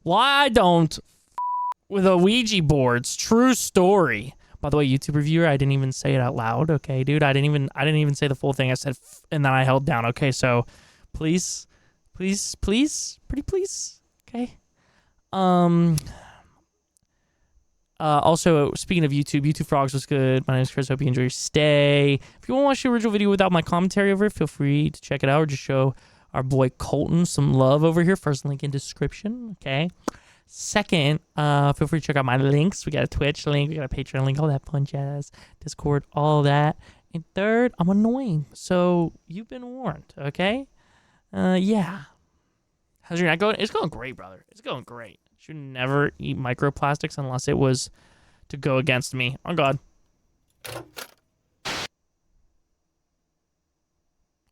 Why I don't with a Ouija boards? True story. By the way, YouTube reviewer, I didn't even say it out loud. Okay, dude, I didn't even say the full thing. I said, and then I held down. Okay, so please, pretty please. Okay. Also, speaking of YouTube Frogs was good. My name is Chris. Hope you enjoy your stay. If you want to watch the original video without my commentary over it, feel free to check it out or just show our boy Colton some love over here. First link in description. Okay. Second, feel free to check out my links. We got a Twitch link, we got a Patreon link, all that fun jazz, Discord, all that. And third, I'm annoying, so you've been warned. Okay. Yeah. How's your night going? It's going great, brother. It's going great. Should never eat microplastics unless it was to go against me. Oh, God.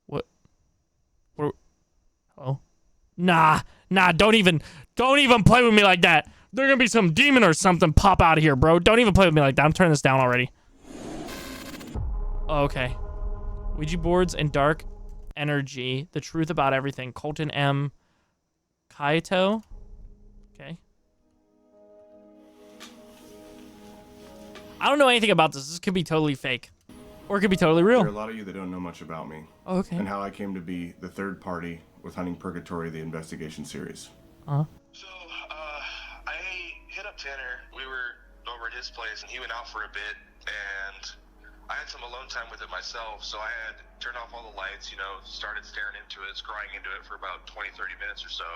What? Oh. Nah, don't even play with me like that. There's gonna be some demon or something pop out of here, bro. Don't even play with me like that. I'm turning this down already. Oh, okay. Ouija boards and dark energy. The truth about everything. Colton M. Kaito. Okay. I don't know anything about this. This could be totally fake. Or it could be totally real. There are a lot of you that don't know much about me. Oh, okay. And how I came to be the third party with Hunting Purgatory, the investigation series. Uh-huh. So, I hit up Tanner. We were over at his place, and he went out for a bit, and I had some alone time with it myself, so I had turned off all the lights, started staring into it, scrying into it for about 20, 30 minutes or so.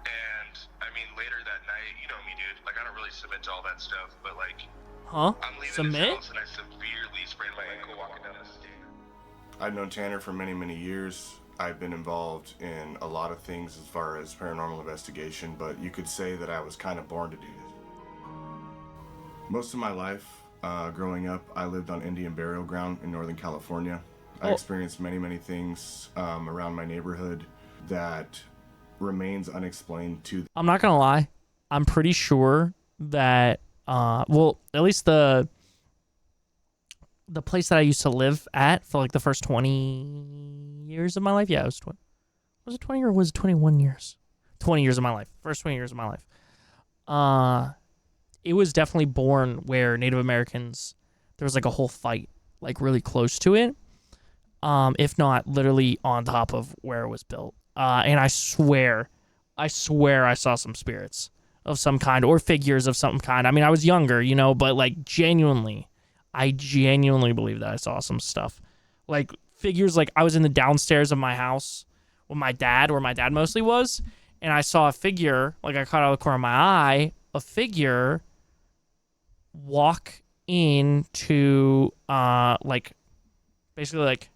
And, I mean, later that night, you know me, dude, like, I don't really submit to all that stuff, but, like, huh? I'm leaving Submit? his house, and I severely sprained my ankle walking down the stairs. I've known Tanner for many, many years. I've been involved in a lot of things as far as paranormal investigation, but you could say that I was kind of born to do this. Most of my life, growing up, I lived on Indian burial ground in Northern California. I experienced many, many things around my neighborhood that remains unexplained to. I'm not gonna lie. I'm pretty sure that, well, at least the place that I used to live at for like the first 20 years of my life. Yeah, it was 20. Was it 20 or was it 21 years? 20 years of my life. First 20 years of my life. It was definitely born where Native Americans, there was like a whole fight, like really close to it. If not literally on top of where it was built. And I swear I saw some spirits of some kind or figures of some kind. I mean, I was younger, but like I genuinely believe that I saw some stuff. Like figures, like I was in the downstairs of my house with my dad, where my dad mostly was, and I saw a figure, like I caught out of the corner of my eye, a figure walk into, like, basically like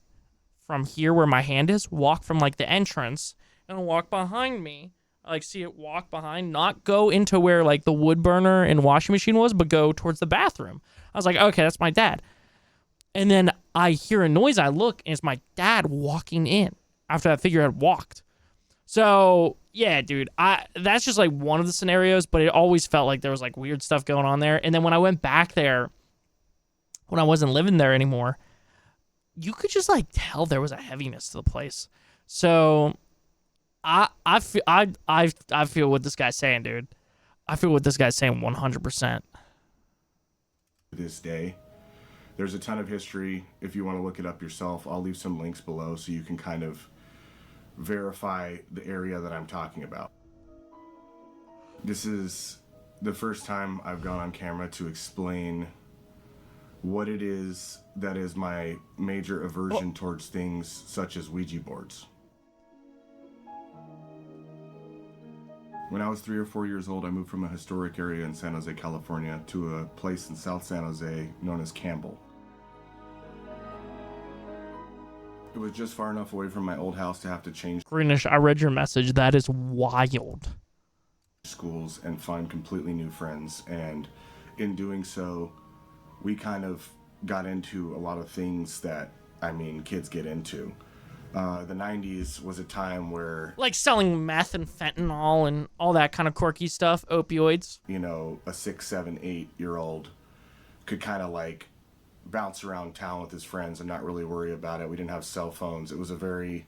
from here where my hand is, walk from like the entrance and walk behind me. I like see it walk behind, not go into where like the wood burner and washing machine was, but go towards the bathroom. I was like, okay, that's my dad. And then I hear a noise. I look, and it's my dad walking in after that figure had walked. So yeah, dude, that's just like one of the scenarios, but it always felt like there was like weird stuff going on there. And then when I went back there, when I wasn't living there anymore, you could just like tell there was a heaviness to the place. So I feel what this guy's saying, dude. I feel what this guy's saying 100%. This day, there's a ton of history. If you want to look it up yourself, I'll leave some links below so you can kind of verify the area that I'm talking about. This is the first time I've gone on camera to explain what it is that is my major aversion towards things such as Ouija boards. When I was 3 or 4 years old, I moved from a historic area in San Jose, California, to a place in South San Jose known as Campbell. It was just far enough away from my old house to have to change Greenish, I read your message. That is wild. schools and find completely new friends. And in doing so, we kind of got into a lot of things that, kids get into. The 90s was a time where... like selling meth and fentanyl and all that kind of quirky stuff, opioids. A 6, 7, 8-year-old could kind of like bounce around town with his friends and not really worry about it. We didn't have cell phones. It was a very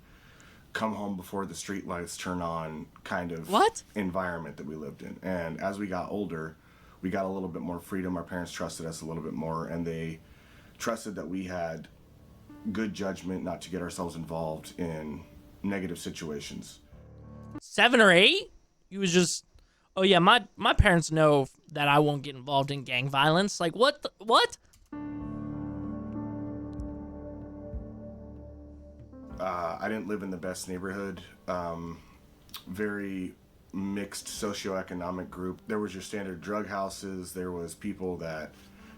come home before the street lights turn on kind of What? environment that we lived in. And as we got older, we got a little bit more freedom. Our parents trusted us a little bit more, and they trusted that we had good judgment not to get ourselves involved in negative situations. 7 or 8? You was just, oh yeah, my parents know that I won't get involved in gang violence. Like, what? I didn't live in the best neighborhood. Very mixed socioeconomic group. There was your standard drug houses. There was people that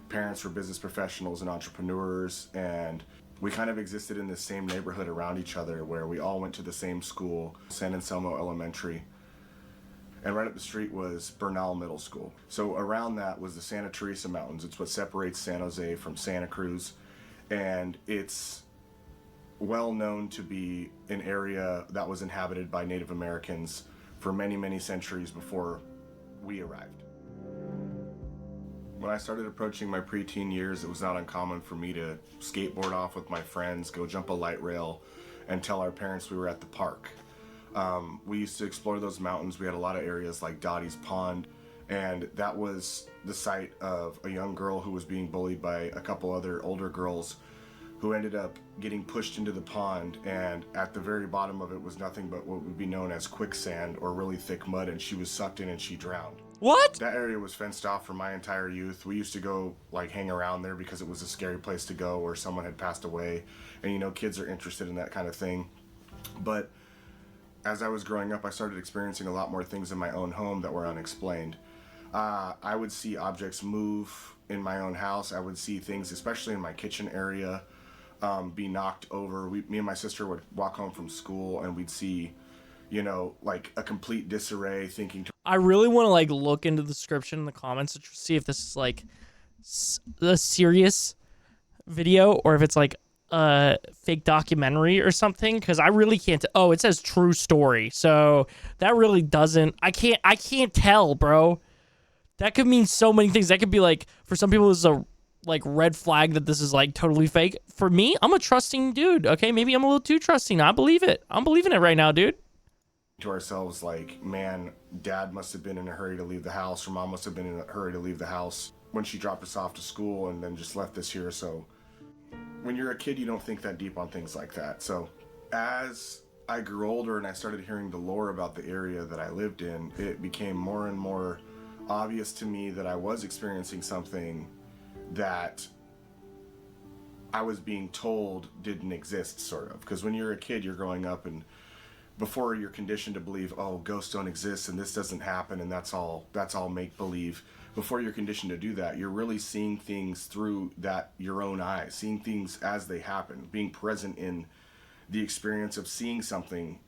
parents were business professionals and entrepreneurs, and we kind of existed in the same neighborhood around each other where we all went to the same school, San Anselmo Elementary. And right up the street was Bernal Middle School. So around that was the Santa Teresa Mountains. It's what separates San Jose from Santa Cruz. And it's well known to be an area that was inhabited by Native Americans for many, many centuries before we arrived. When I started approaching my preteen years, it was not uncommon for me to skateboard off with my friends, go jump a light rail, and tell our parents we were at the park. We used to explore those mountains. We had a lot of areas like Dottie's Pond, and that was the site of a young girl who was being bullied by a couple other older girls who ended up getting pushed into the pond, and at the very bottom of it was nothing but what would be known as quicksand or really thick mud, and she was sucked in and she drowned. What? That area was fenced off for my entire youth. We used to go like hang around there because it was a scary place to go, or someone had passed away, and you know, kids are interested in that kind of thing. But as I was growing up, I started experiencing a lot more things in my own home that were unexplained. I would see objects move in my own house. I would see things, especially in my kitchen area, be knocked over. Me and my sister would walk home from school and we'd see, you know, like a complete disarray, thinking I really want to like look into the description in the comments to see if this is like a serious video or if it's like a fake documentary or something, because I really can't. Oh, it says true story, so that really doesn't. I can't tell, bro. That could mean so many things. That could be like, for some people, this is a like red flag that this is like totally fake. For me, I'm a trusting dude. Okay, maybe I'm a little too trusting. I believe it. I'm believing it right now, dude. To ourselves like, man, dad must have been in a hurry to leave the house, or mom must have been in a hurry to leave the house when she dropped us off to school and then just left us here. So when you're a kid, you don't think that deep on things like that. So as I grew older and I started hearing the lore about the area that I lived in, it became more and more obvious to me that I was experiencing something that I was being told didn't exist, sort of. Because when you're a kid, you're growing up, and before you're conditioned to believe, oh, ghosts don't exist and this doesn't happen and that's all make-believe. Before you're conditioned to do that, you're really seeing things through your own eyes, seeing things as they happen, being present in the experience of seeing something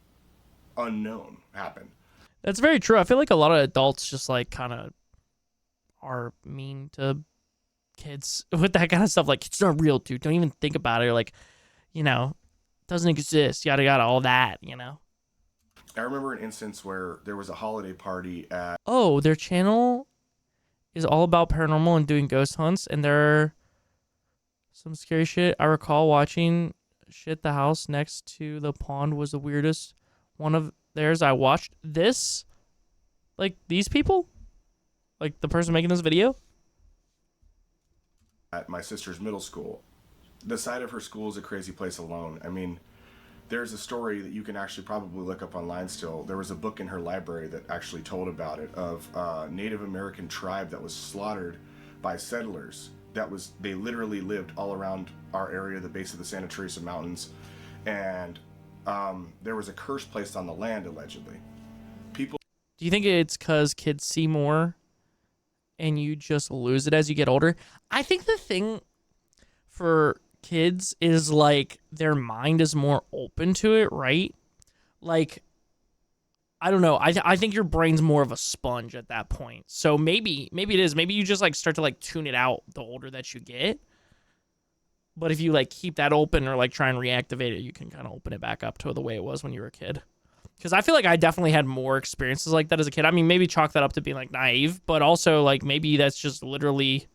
unknown happen. That's very true. I feel like a lot of adults just like kind of are mean to kids with that kind of stuff. Like, it's not real, dude. Don't even think about it. Or like, you know, doesn't exist. Yada yada, all that. You know. I remember an instance where there was a holiday party at... Oh, their channel is all about paranormal and doing ghost hunts, and there are some scary shit. I recall watching shit. The house next to the pond was the weirdest one of theirs. I watched this, like these people, like the person making this video. At my sister's middle school. The side of her school is a crazy place alone. I mean, there's a story that you can actually probably look up online still. There was a book in her library that actually told about it, of a Native American tribe that was slaughtered by settlers. They literally lived all around our area, the base of the Santa Teresa Mountains, and there was a curse placed on the land, allegedly. Do you think it's because kids see more and you just lose it as you get older? I think the thing for kids is like their mind is more open to it, right? Like, I don't know. I think your brain's more of a sponge at that point. So maybe it is. Maybe you just like start to like tune it out the older that you get. But if you like keep that open or like try and reactivate it, you can kind of open it back up to the way it was when you were a kid. Because I feel like I definitely had more experiences like that as a kid. I mean, maybe chalk that up to being like naive, but also like maybe that's just literally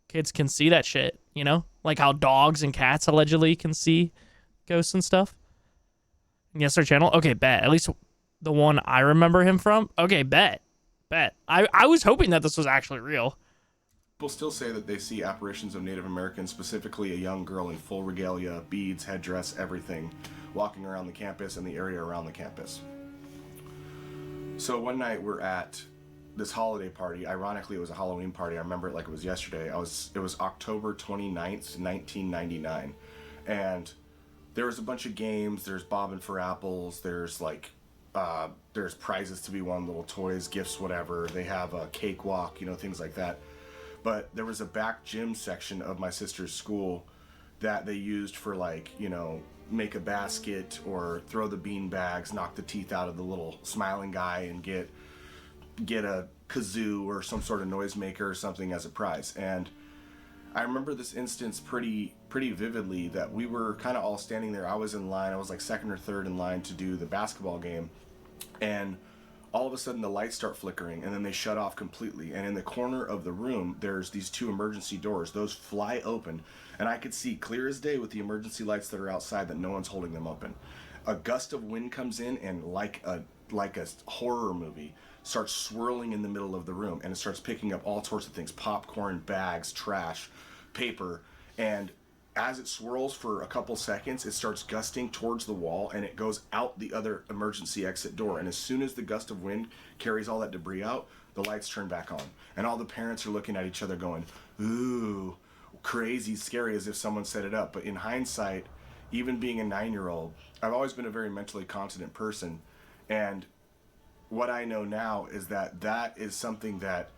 kids can see that shit, you know? Like how dogs and cats allegedly can see ghosts and stuff. Yes, our channel. Okay, bet. At least the one I remember him from. Okay, bet. I was hoping that this was actually real. People still say that they see apparitions of Native Americans, specifically a young girl in full regalia, beads, headdress, everything, walking around the campus and the area around the campus. So one night we're at this holiday party. Ironically, it was a Halloween party. I remember it like it was yesterday. It was October 29th, 1999. And there was a bunch of games. There's bobbing for apples. There's like, there's prizes to be won, little toys, gifts, whatever. They have a cakewalk, things like that. But there was a back gym section of my sister's school that they used for like, make a basket or throw the bean bags, knock the teeth out of the little smiling guy and get a kazoo or some sort of noisemaker or something as a prize. And I remember this instance pretty vividly, that we were kind of all standing there. I was in line. I was like second or third in line to do the basketball game. And all of a sudden the lights start flickering and then they shut off completely. And in the corner of the room, there's these two emergency doors. Those fly open. And I could see clear as day with the emergency lights that are outside that no one's holding them open. A gust of wind comes in and like a horror movie starts swirling in the middle of the room, and it starts picking up all sorts of things: popcorn, bags, trash, paper. And as it swirls for a couple seconds, it starts gusting towards the wall and it goes out the other emergency exit door. And as soon as the gust of wind carries all that debris out, the lights turn back on. And all the parents are looking at each other going, ooh, crazy, scary, as if someone set it up. But in hindsight, even being a 9-year-old, I've always been a very mentally confident person. And what I know now is that is something that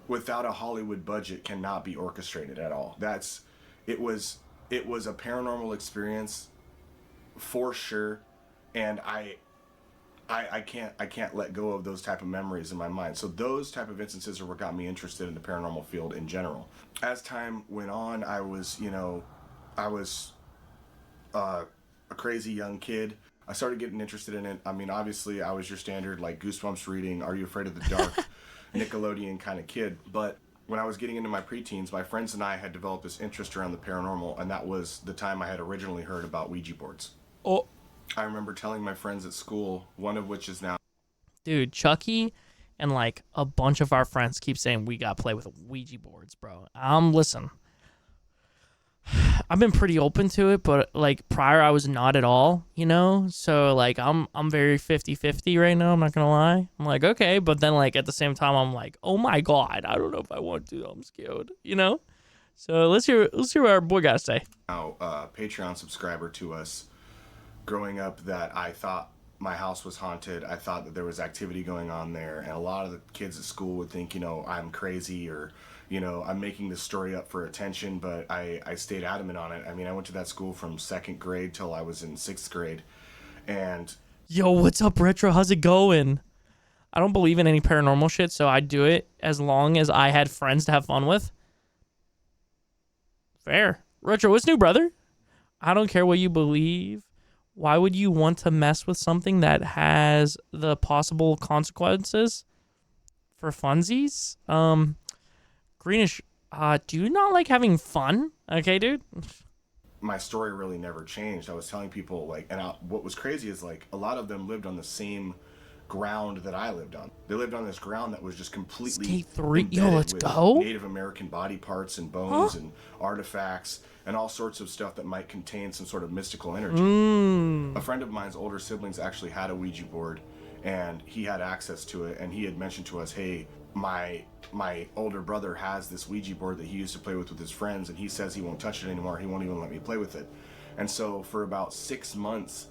without a Hollywood budget cannot be orchestrated at all. It was a paranormal experience for sure, and I can't let go of those type of memories in my mind. So those type of instances are what got me interested in the paranormal field in general. As time went on, I was a crazy young kid. I started getting interested in it. I mean, obviously, I was your standard like Goosebumps reading, Are You Afraid of the Dark, Nickelodeon kind of kid, but when I was getting into my preteens, my friends and I had developed this interest around the paranormal, and that was the time I had originally heard about Ouija boards. Oh, I remember telling my friends at school, one of which is now... dude, Chucky and like a bunch of our friends keep saying we gotta play with Ouija boards, bro. Listen, I've been pretty open to it, but like prior I was not at all, so like I'm very 50-50 right now. I'm not gonna lie. I'm like, okay, but then like at the same time I'm like, oh my god, I don't know if I want to. I'm scared, so let's hear what our boy got to say. Now Patreon subscriber to us. Growing up, that I thought my house was haunted. I thought that there was activity going on there, and a lot of the kids at school would think, I'm crazy, or I'm making this story up for attention, but I stayed adamant on it. I mean, I went to that school from 2nd grade till I was in 6th grade. And yo, what's up, Retro? How's it going? I don't believe in any paranormal shit, so I'd do it as long as I had friends to have fun with. Fair. Retro, what's new, brother? I don't care what you believe. Why would you want to mess with something that has the possible consequences for funsies? Greenish, do you not like having fun? Okay, dude. my story really never changed. I was telling people what was crazy is a lot of them lived on the same ground that I lived on. They lived on this ground that was just completely Skate 3. Yo, let's with go. Native American body parts and bones and artifacts and all sorts of stuff that might contain some sort of mystical energy. A friend of mine's older siblings actually had a Ouija board, and he had access to it, and he had mentioned to us, hey, my older brother has this Ouija board that he used to play with his friends, and he says he won't touch it anymore. He won't even let me play with it. And so for about 6 months,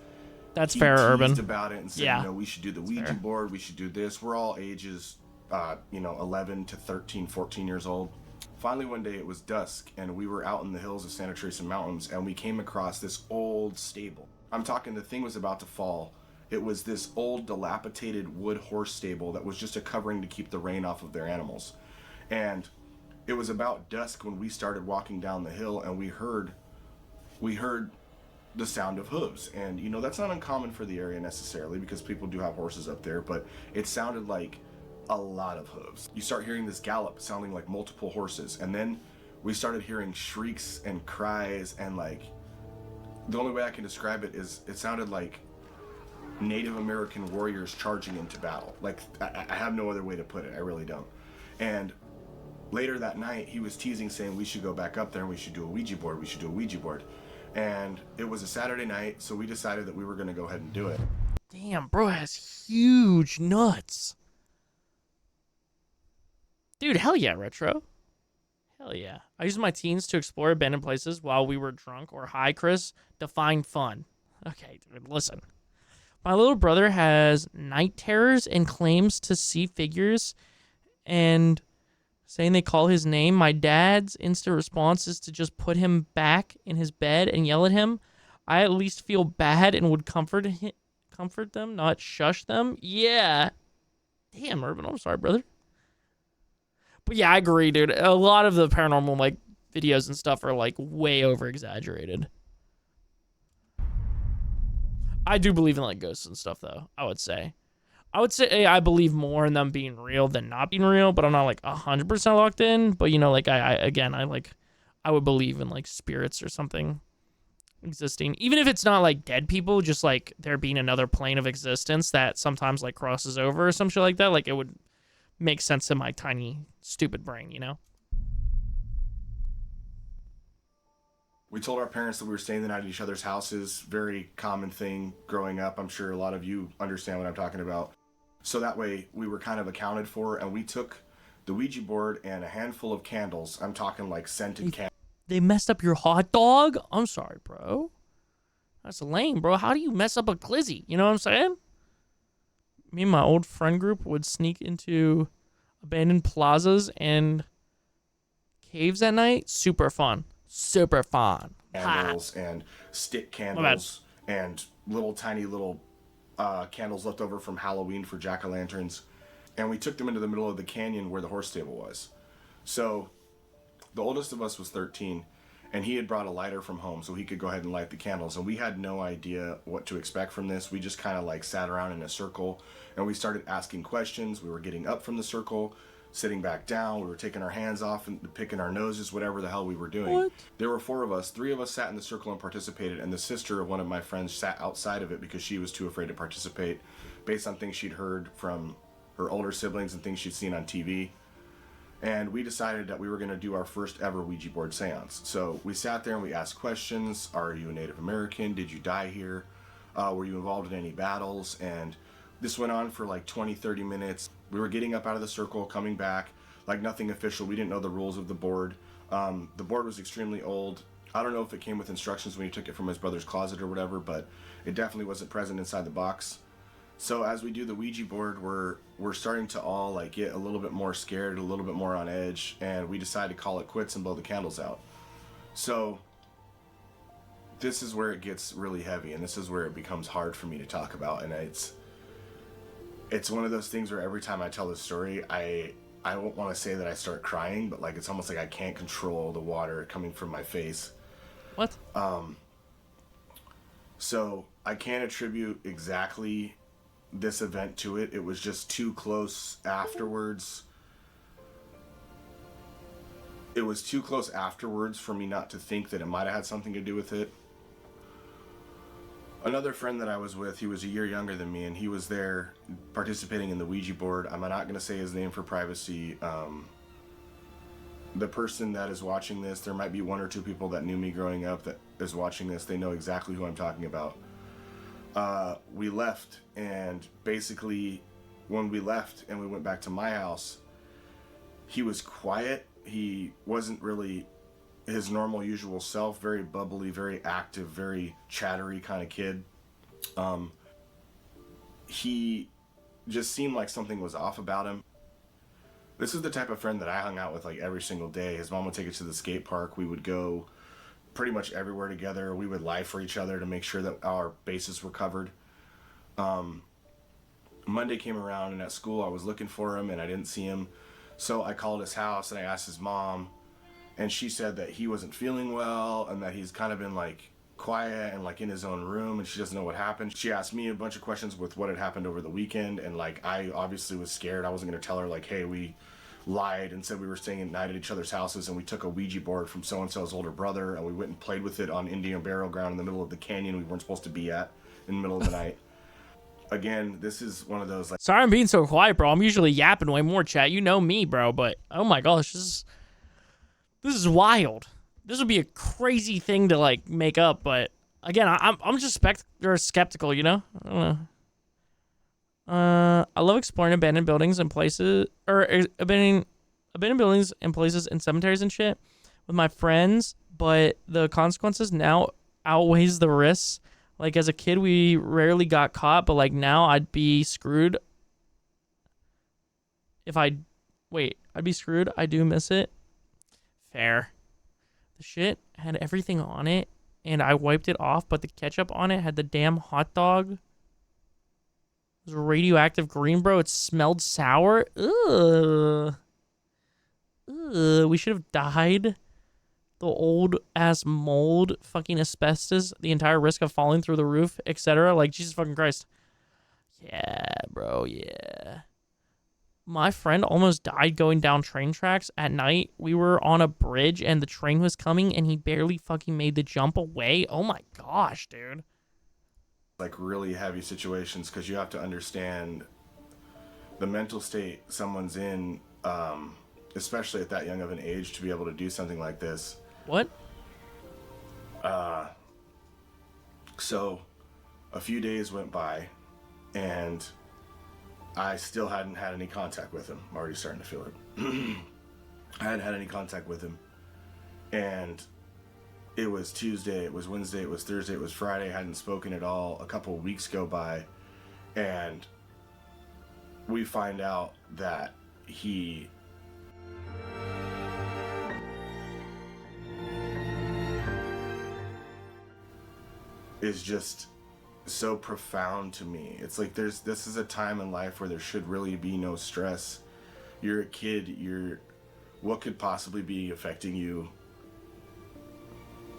that's he fair, teased Urban. about it and said, we should do the Ouija board. We should do this. We're all ages, 11 to 13, 14 years old. Finally, one day it was dusk, and we were out in the hills of Santa Teresa Mountains, and we came across this old stable. I'm talking, the thing was about to fall. It was this old, dilapidated wood horse stable that was just a covering to keep the rain off of their animals. And it was about dusk when we started walking down the hill, and we heard the sound of hooves. And that's not uncommon for the area necessarily, because people do have horses up there, but it sounded like a lot of hooves. You start hearing this gallop sounding like multiple horses, and then we started hearing shrieks and cries, and the only way I can describe it is it sounded like Native American warriors charging into battle. Like, I have no other way to put it. I really don't. And later that night, he was teasing, saying we should go back up there and we should do a Ouija board. We should do a Ouija board. And it was a Saturday night, so we decided that we were going to go ahead and do it. Damn, bro has huge nuts. Dude, hell yeah, Retro. Hell yeah. I used my teens to explore abandoned places while we were drunk or high, Chris. Define fun. Okay, dude, listen. My little brother has night terrors and claims to see figures and saying they call his name. My dad's instant response is to just put him back in his bed and yell at him. I at least feel bad and would comfort them, not shush them. Yeah. Damn, Urban, I'm sorry, brother. But yeah, I agree, dude. A lot of the paranormal like videos and stuff are like way over exaggerated. I do believe in like ghosts and stuff though, I would say I believe more in them being real than not being real, but I'm not like 100% locked in. But you know, like I would believe in like spirits or something existing, even if it's not like dead people, just like there being another plane of existence that sometimes like crosses over or some shit like that. Like it would make sense in my tiny stupid brain, you know? We told our parents that we were staying the night at each other's houses. Very common thing growing up. I'm sure a lot of you understand what I'm talking about. So that way we were kind of accounted for, and we took the Ouija board and a handful of candles. I'm talking like scented candles. They messed up your hot dog? I'm sorry, bro. That's lame, bro. How do you mess up a glizzy? You know what I'm saying? Me and my old friend group would sneak into abandoned plazas and caves at night. Super fun. Super fun. Candles and stick candles and little tiny candles left over from Halloween for jack-o'-lanterns. And we took them into the middle of the canyon where the horse stable was. So the oldest of us was 13, and he had brought a lighter from home so he could go ahead and light the candles. And we had no idea what to expect from this. We just kind of like sat around in a circle and we started asking questions. We were getting up from the circle, sitting back down. We were taking our hands off and picking our noses, whatever the hell we were doing. What? There were 4 of us. 3 of us sat in the circle and participated, and the sister of one of my friends sat outside of it because she was too afraid to participate based on things she'd heard from her older siblings and things she'd seen on TV. And we decided that we were going to do our first ever Ouija board seance. So we sat there and we asked questions. Are you a Native American? Did you die here? Were you involved in any battles? And this went on for like 20, 30 minutes. We were getting up out of the circle, coming back, like nothing official. We didn't know the rules of the board. The board was extremely old. I don't know if it came with instructions when he took it from his brother's closet or whatever, but it definitely wasn't present inside the box. So as we do the Ouija board, we're starting to all like get a little bit more scared, a little bit more on edge, and we decided to call it quits and blow the candles out. So this is where it gets really heavy, and this is where it becomes hard for me to talk about. And it's one of those things where every time I tell this story, I won't want to say that I start crying, but like it's almost like I can't control the water coming from my face. What? So I can't attribute exactly this event to it. It was just too close afterwards. It was too close afterwards for me not to think that it might have had something to do with it. Another friend that I was with, he was a year younger than me, and he was there participating in the Ouija board. I'm not going to say his name for privacy. The person that is watching this, there might be 1 or 2 people that knew me growing up that is watching this. They know exactly who I'm talking about. We left, and basically when we left and we went back to my house, he was quiet. He wasn't really his normal usual self, very bubbly, very active, very chattery kind of kid. He just seemed like something was off about him. This is the type of friend that I hung out with like every single day. His mom would take us to the skate park. We would go pretty much everywhere together. We would lie for each other to make sure that our bases were covered. Monday came around, and at school I was looking for him and I didn't see him. So I called his house and I asked his mom, and she said that he wasn't feeling well and that he's kind of been like quiet and like in his own room, and she doesn't know what happened. She asked me a bunch of questions with what had happened over the weekend, and like I obviously was scared. I wasn't going to tell her like, hey, we lied and said we were staying at night at each other's houses, and we took a Ouija board from so-and-so's older brother and we went and played with it on Indian burial ground in the middle of the canyon we weren't supposed to be at in the middle of the night. again, this is one of those like. Sorry I'm being so quiet, bro. I'm usually yapping way more, chat. You know me, bro. But oh my gosh, this is wild. This would be a crazy thing to like make up, but again, I'm just skeptical, you know. I don't know. I love exploring abandoned buildings and places, or abandoned buildings and places and cemeteries and shit with my friends, but the consequences now outweighs the risks. Like as a kid, we rarely got caught, but like now I'd be screwed if I'd be screwed. I do miss it. Fair. The shit had everything on it, and I wiped it off, but the ketchup on it had the damn hot dog. It was radioactive green, bro. It smelled sour. Ugh. Ugh. We should have died. The old ass mold, fucking asbestos, the entire risk of falling through the roof, etc. Like, Jesus fucking Christ. Yeah, bro, yeah. My friend almost died going down train tracks at night. We were on a bridge and the train was coming and he barely fucking made the jump away. Oh my gosh, dude. Like really heavy situations, because you have to understand the mental state someone's in, especially at that young of an age, to be able to do something like this. What? So a few days went by and I still hadn't had any contact with him. I'm already starting to feel it. I hadn't had any contact with him. And it was Tuesday, it was Wednesday, it was Thursday, it was Friday. I hadn't spoken at all. A couple of weeks go by and we find out that he is just so profound to me. It's like this is a time in life where there should really be no stress. You're a kid, what could possibly be affecting you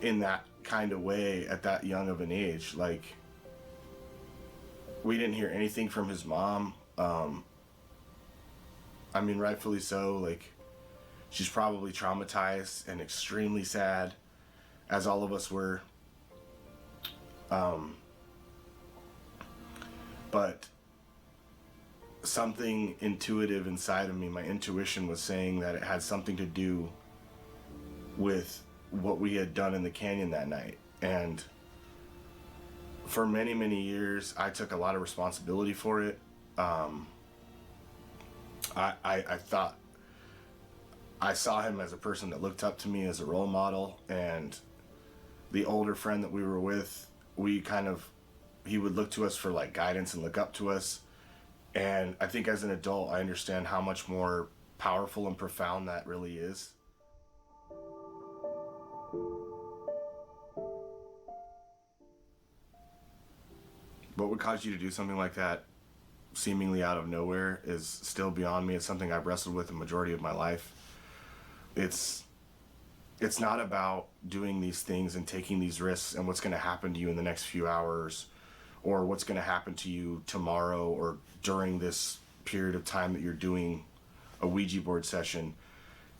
in that kind of way at that young of an age? Like, we didn't hear anything from his mom. I mean, rightfully so. Like, she's probably traumatized and extremely sad, as all of us were. But something intuitive inside of me, my intuition was saying that it had something to do with what we had done in the canyon that night. And for many, many years, I took a lot of responsibility for it. I thought I saw him as a person that looked up to me as a role model, and the older friend that we were with, he would look to us for like guidance and look up to us. And I think as an adult, I understand how much more powerful and profound that really is. What would cause you to do something like that seemingly out of nowhere is still beyond me. It's something I've wrestled with the majority of my life. It's not about doing these things and taking these risks and what's going to happen to you in the next few hours, or what's going to happen to you tomorrow or during this period of time that you're doing a Ouija board session.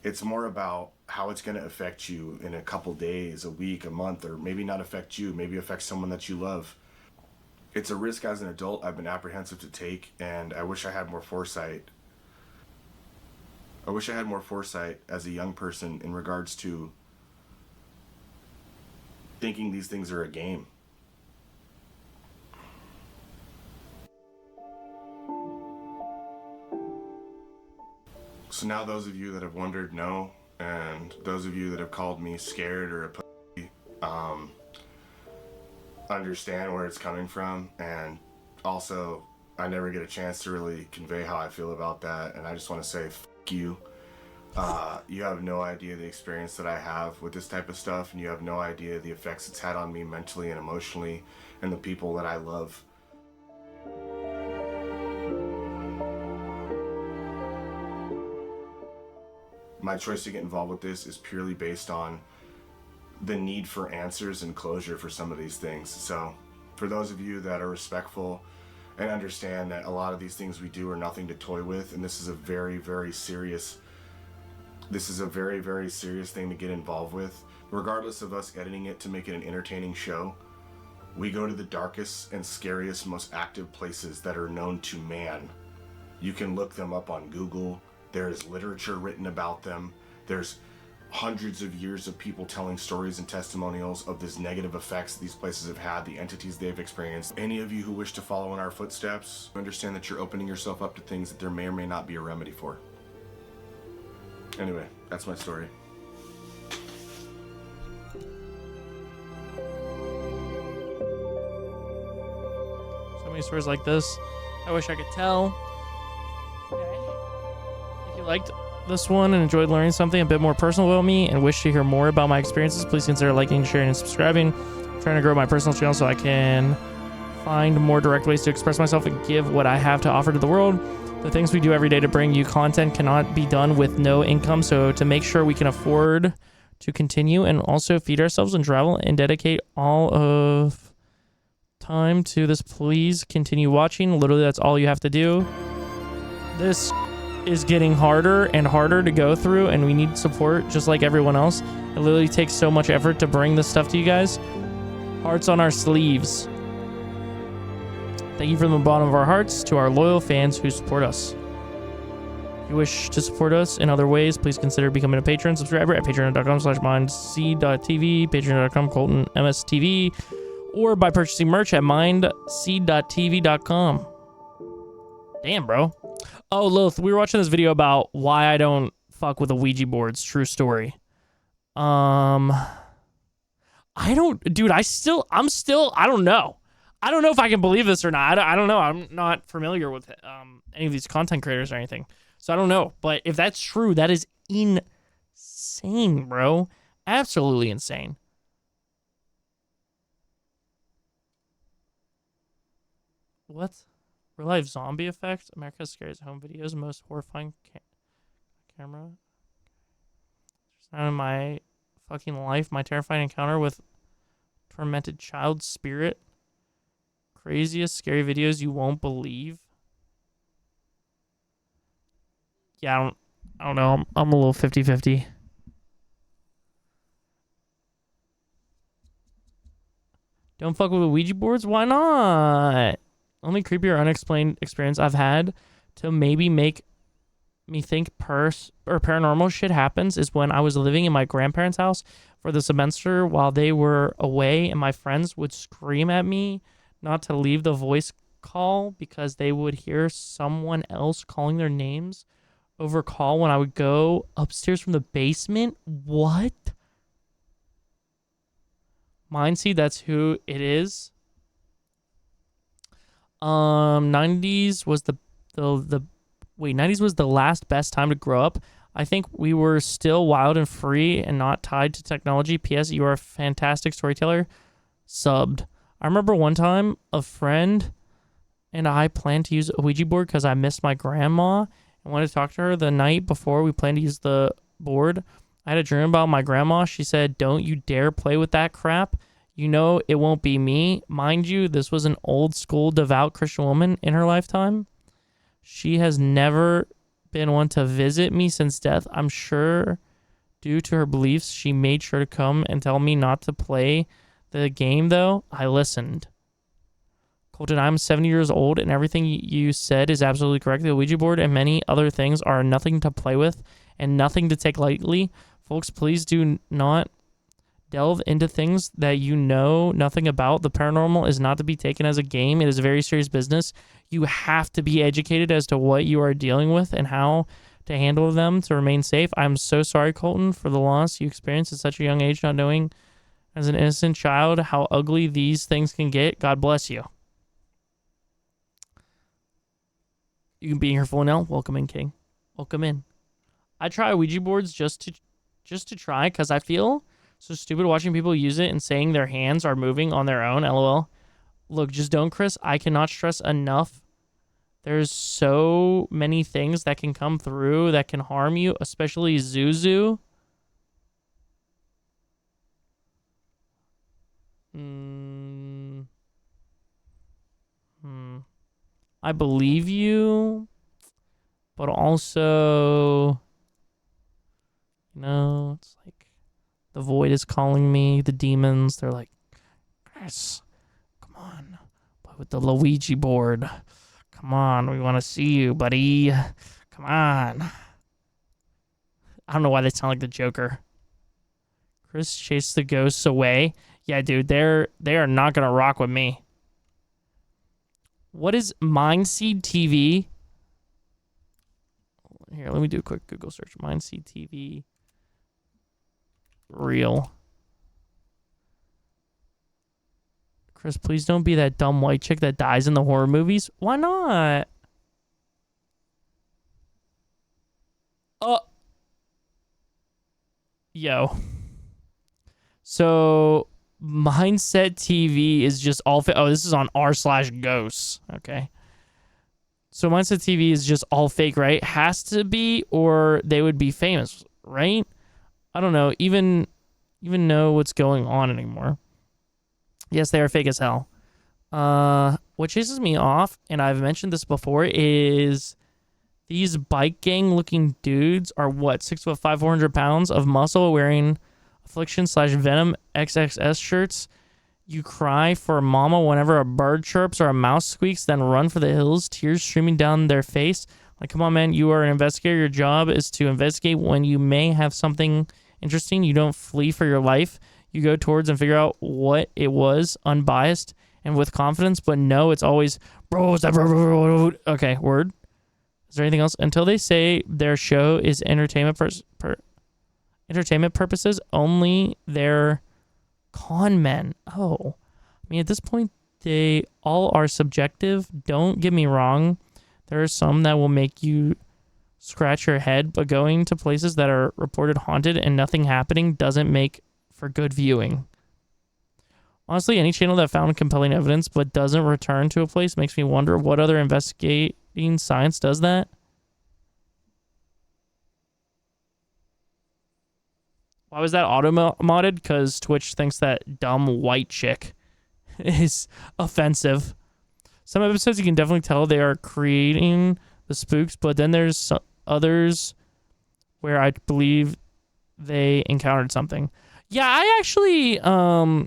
It's more about how it's going to affect you in a couple days, a week, a month, or maybe not affect you, maybe affect someone that you love. It's a risk as an adult I've been apprehensive to take, and I wish I had more foresight. I wish I had more foresight as a young person in regards to thinking these things are a game. So now those of you that have wondered know, and those of you that have called me scared or a pussy, understand where it's coming from. And also, I never get a chance to really convey how I feel about that, and I just want to say fuck you. You have no idea the experience that I have with this type of stuff, and you have no idea the effects it's had on me mentally and emotionally and the people that I love. My choice to get involved with this is purely based on the need for answers and closure for some of these things. So for those of you that are respectful and understand that a lot of these things we do are nothing to toy with, and this is a very, very serious thing to get involved with, regardless of us editing it to make it an entertaining show. We go to the darkest and scariest, most active places that are known to man. You can look them up on Google. There is literature written about them. There's hundreds of years of people telling stories and testimonials of these negative effects these places have had, the entities they've experienced. Any of you who wish to follow in our footsteps, understand that you're opening yourself up to things that there may or may not be a remedy for. Anyway, that's my story. So many stories like this. I wish I could tell. If you liked this one and enjoyed learning something a bit more personal about me and wish to hear more about my experiences, please consider liking, sharing, and subscribing. I'm trying to grow my personal channel so I can find more direct ways to express myself and give what I have to offer to the world. The things we do every day to bring you content cannot be done with no income, so to make sure we can afford to continue and also feed ourselves and travel and dedicate all of time to this, please continue watching. Literally, that's all you have to do. This is getting harder and harder to go through, and we need support just like everyone else. It literally takes so much effort to bring this stuff to you guys. Hearts on our sleeves. Thank you from the bottom of our hearts to our loyal fans who support us. If you wish to support us in other ways, please consider becoming a patron subscriber at patreon.com/mindseed.tv, patreon.com coltonmstv, or by purchasing merch at mindseed.tv.com. Damn, bro. Oh, Lilith, we were watching this video about why I don't fuck with the Ouija boards. True story. I don't, dude, I don't know. I don't know if I can believe this or not. I don't know. I'm not familiar with any of these content creators or anything. So I don't know. But if that's true, that is insane, bro. Absolutely insane. What? Real life zombie effect? America's Scariest Home Videos, most horrifying camera. Just not in my fucking life. My terrifying encounter with tormented child spirit. Craziest scary videos you won't believe. Yeah, I don't know. I'm a little 50-50. Don't fuck with the Ouija boards? Why not? Only creepy or unexplained experience I've had to maybe make me think paranormal shit happens is when I was living in my grandparents' house for the semester while they were away, and my friends would scream at me not to leave the voice call because they would hear someone else calling their names over call when I would go upstairs from the basement. What? Mindseed, that's who it is. 90s was the 90s was the last best time to grow up. I think we were still wild and free and not tied to technology. P.S. You are a fantastic storyteller. Subbed. I remember one time a friend and I planned to use a Ouija board because I missed my grandma and wanted to talk to her the night before we planned to use the board. I had a dream about my grandma. She said, "Don't you dare play with that crap. You know it won't be me." Mind you, this was an old school devout Christian woman in her lifetime. She has never been one to visit me since death. I'm sure due to her beliefs, she made sure to come and tell me not to play the game, though. I listened. Colton, I'm 70 years old, and everything you said is absolutely correct. The Ouija board and many other things are nothing to play with and nothing to take lightly. Folks, please do not delve into things that you know nothing about. The paranormal is not to be taken as a game. It is a very serious business. You have to be educated as to what you are dealing with and how to handle them to remain safe. I'm so sorry, Colton, for the loss you experienced at such a young age, not knowing as an innocent child how ugly these things can get. God bless you. You can be here full now. Welcome in, King. Welcome in. I try Ouija boards just to try because I feel so stupid watching people use it and saying their hands are moving on their own. LOL. Look, just don't, Chris. I cannot stress enough. There's so many things that can come through that can harm you, especially Zuzu. I believe you, but also, it's like the void is calling me, the demons, they're like, Chris, with the Luigi board. Come on, we want to see you, buddy. Come on. I don't know why they sound like the Joker. Chris chased the ghosts away. Yeah, dude, they are not gonna rock with me. What is Mindseed TV? Here, let me do a quick Google search. Mindseed TV. Real. Chris, please don't be that dumb white chick that dies in the horror movies. Why not? Yo. So, Mindset TV is just all... oh, this is on r/ghosts. Okay. So, Mindset TV is just all fake, right? Has to be, or they would be famous, right? I don't know. Even know what's going on anymore. Yes, they are fake as hell. What chases me off, and I've mentioned this before, is these bike gang looking dudes are what, 6'5", 400 pounds of muscle, wearing Affliction/Venom XXS shirts. You cry for mama whenever a bird chirps or a mouse squeaks, then run for the hills, tears streaming down their face. Like, come on, man, you are an investigator. Your job is to investigate when you may have something interesting. You don't flee for your life. You go towards and figure out what it was, unbiased and with confidence. But no, it's always, bro, is that bro? Okay, word. Is there anything else? Until they say their show is entertainment purposes, only they're con men. Oh, I mean, at this point, they all are subjective. Don't get me wrong. There are some that will make you scratch your head, but going to places that are reported haunted and nothing happening doesn't make for good viewing. Honestly, any channel that found compelling evidence but doesn't return to a place makes me wonder what other investigating science does that. Why was that auto-modded? Because Twitch thinks that dumb white chick is offensive. Some episodes you can definitely tell they are creating the spooks, but then there's others where I believe they encountered something. Yeah, I actually, I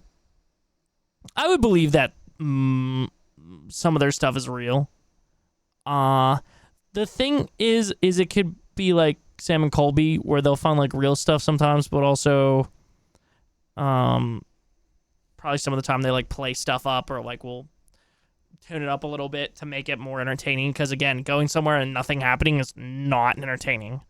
would believe that some of their stuff is real. The thing is it could be like Sam and Colby, where they'll find like real stuff sometimes, but also, probably some of the time they like play stuff up or like will tune it up a little bit to make it more entertaining. Because again, going somewhere and nothing happening is not entertaining.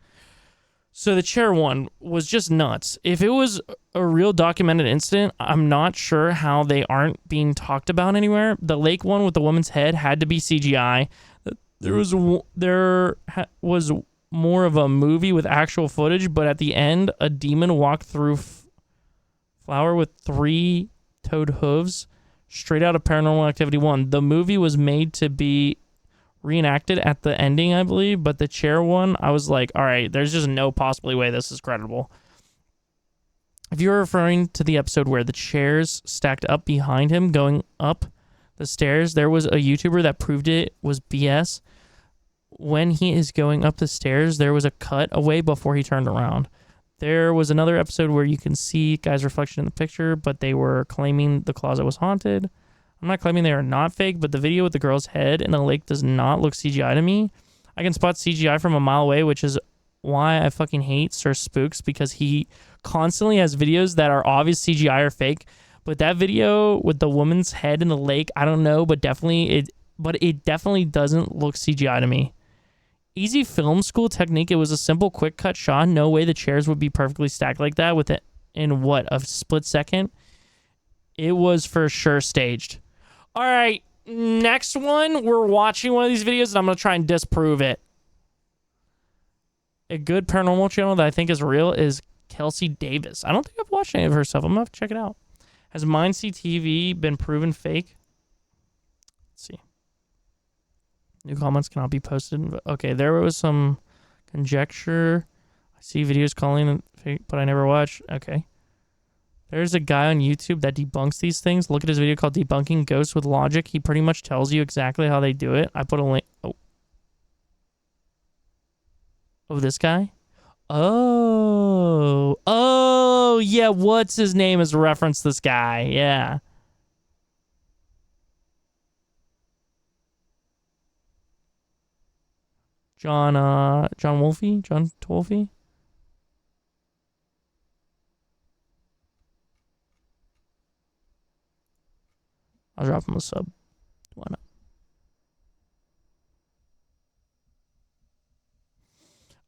So the chair one was just nuts. If it was a real documented incident, I'm not sure how they aren't being talked about anywhere. The lake one with the woman's head had to be CGI. There was more of a movie with actual footage, but at the end, a demon walked through flower with 3-toed hooves, straight out of Paranormal Activity 1. The movie was made to be reenacted at the ending, I believe, but the chair one, I was like, all right, there's just no possible way this is credible. If you're referring to the episode where the chairs stacked up behind him going up the stairs, there was a YouTuber that proved it was BS. When he is going up the stairs, there was a cut away before he turned around. There was another episode where you can see guys' reflection in the picture, but they were claiming the closet was haunted. I'm not claiming they are not fake, but the video with the girl's head in the lake does not look CGI to me. I can spot CGI from a mile away, which is why I fucking hate Sir Spooks, because he constantly has videos that are obvious CGI or fake. But that video with the woman's head in the lake, I don't know, but it definitely doesn't look CGI to me. Easy film school technique. It was a simple quick cut shot. No way the chairs would be perfectly stacked like that with it in what, a split second. It was for sure staged. All right, next one. We're watching one of these videos and I'm going to try and disprove it. A good paranormal channel that I think is real is Kelsey Davis. I don't think I've watched any of her stuff. I'm going to have to check it out. Has Mindseed TV been proven fake? Let's see. New comments cannot be posted. Okay, there was some conjecture. I see videos calling it fake, but I never watched. Okay. There's a guy on YouTube that debunks these things. Look at his video called Debunking Ghosts with Logic. He pretty much tells you exactly how they do it. I put a link. Oh, this guy? Oh, yeah. What's his name has referenced this guy. Yeah. John Wolfie? John Wolfie? I'll drop him a sub. Why not?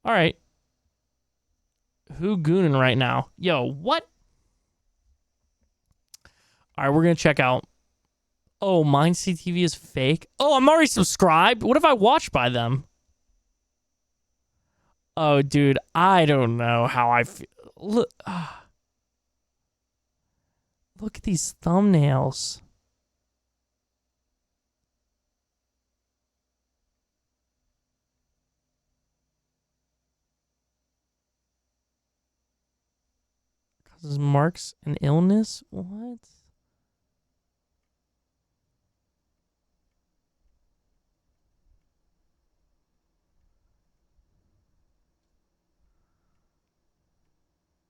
All right. Who gooning right now? Yo, what? All right, we're going to check out. Oh, mine CTV is fake. Oh, I'm already subscribed. What if I watch by them? Oh, dude, I don't know how I feel. Look, look at these thumbnails. Causes marks an illness? What?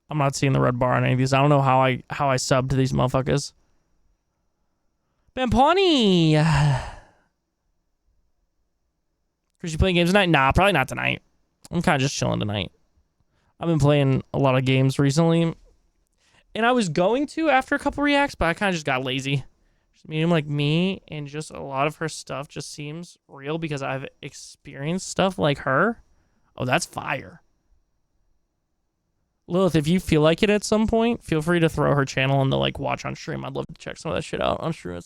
I'm not seeing the red bar on any of these. I don't know how I sub to these motherfuckers. Bampani! Chrissy playing games tonight? Nah, probably not tonight. I'm kind of just chilling tonight. I've been playing a lot of games recently. And I was going to after a couple reacts, but I kind of just got lazy. Medium like me, and just a lot of her stuff just seems real because I've experienced stuff like her. Oh, that's fire. Lilith, if you feel like it at some point, feel free to throw her channel in the like watch on stream. I'd love to check some of that shit out on stream at some